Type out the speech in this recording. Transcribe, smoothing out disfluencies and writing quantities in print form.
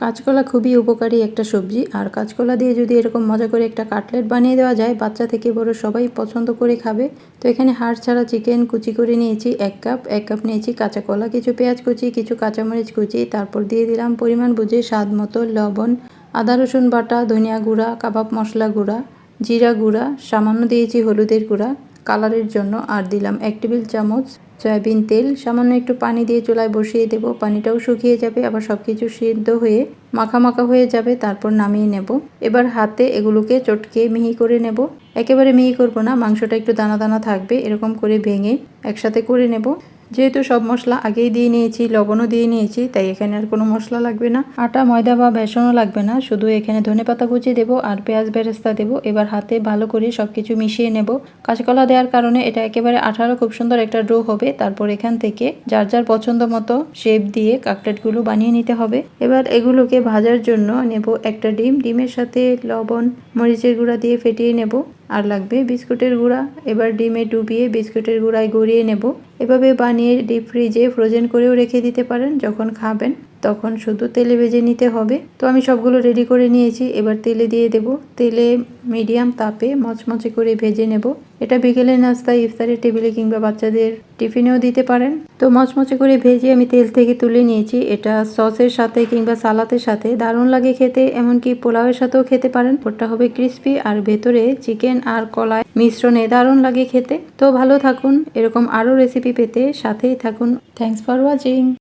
কাঁচকলা খুবই উপকারী একটা সবজি, আর কাঁচকলা দিয়ে যদি এরকম মজা করে একটা কাটলেট বানিয়ে দেওয়া যায়, বাচ্চা থেকে বড় সবাই পছন্দ করে খাবে। তো এখানে হাড় ছাড়া চিকেন কুচি করে নিয়েছি 1 কাপ নিয়েছি কাঁচা কলা, কিছু পেঁয়াজ কুচি, কিছু কাঁচামরিচ কুচি, তারপর দিয়ে দিলাম পরিমাণ বুঝে স্বাদ মতো লবণ, আদা রসুন বাটা, ধনিয়া গুঁড়া, কাবাব মশলা গুঁড়া, জিরা গুঁড়া, সামান্য দিয়েছি হলুদের গুঁড়া কালারের জন্য, আর দিলাম 1 টেবিল চামচ সয়াবিন তেল। সামান্য একটু পানি দিয়ে চুলায় বসিয়ে দেব, পানিটাও শুকিয়ে যাবে, আবার সব কিছু সিদ্ধ হয়ে মাখা মাখা হয়ে যাবে, তারপর নামিয়ে নেব। এবার হাতে এগুলোকে চটকে মিহি করে নেব। একেবারে মিহি করব না, মাংসটা একটু দানা দানা থাকবে, এরকম করে ভেঙে একসাথে করে নেব। যেহেতু সব মশলা আগেই দিয়ে নিয়েছি, লবণও দিয়ে নিয়েছি, তাই এখানে আর কোনো মশলা লাগবে না, আটা ময়দা বা বেসনও লাগবে না, শুধু এখানে ধনেপাতা কুচি দেব আর পেঁয়াজ বেরেস্তা দেব। এবার হাতে ভালো করে সবকিছু মিশিয়ে নেব। কাঁচকলা দেওয়ার কারণে এটা একেবারে আঠালো, খুব সুন্দর একটা ডো হবে। তারপর এখান থেকে যার যার পছন্দ মতো শেপ দিয়ে কাটলেটগুলো বানিয়ে নিতে হবে। এবার এগুলোকে ভাজার জন্য নেব একটা ডিম, ডিমের সাথে লবণ মরিচের গুঁড়া দিয়ে ফেটিয়ে নেব, আর লাগবে বিস্কুটের গুঁড়া। এবার ডিমে ডুবিয়ে বিস্কুটের গুঁড়ায় গড়িয়ে নেব। এভাবে বানিয়ে ডিপ ফ্রিজে ফ্রোজেন করেও রেখে দিতে পারেন, যখন খাবেন তখন শুধু তেলে ভেজে নিতে হবে। তো আমি সবগুলো রেডি করে নিয়েছি, এবার তেলে দিয়ে দেব। তেলে মিডিয়াম তাপে মচমচে করে ভেজে নেব। এটা বিকেলের নাস্তায়, ইফতারের টেবিলে কিংবা বাচ্চাদের টিফিনেও দিতে পারেন। তো মচমচে করে ভেজে আমি তেল থেকে তুলে নিয়েছি। এটা সসের সাথে কিংবা সালাতের সাথে দারুণ লাগে খেতে, এমনকি পোলাওয়ের সাথেও খেতে পারেন। ওটা হবে ক্রিস্পি আর ভেতরে চিকেন আর কলাই মিশ্রণে দারুণ লাগে খেতে। তো ভালো থাকুন, এরকম আরও রেসিপি পেতে সাথেই থাকুন। Thanks for watching.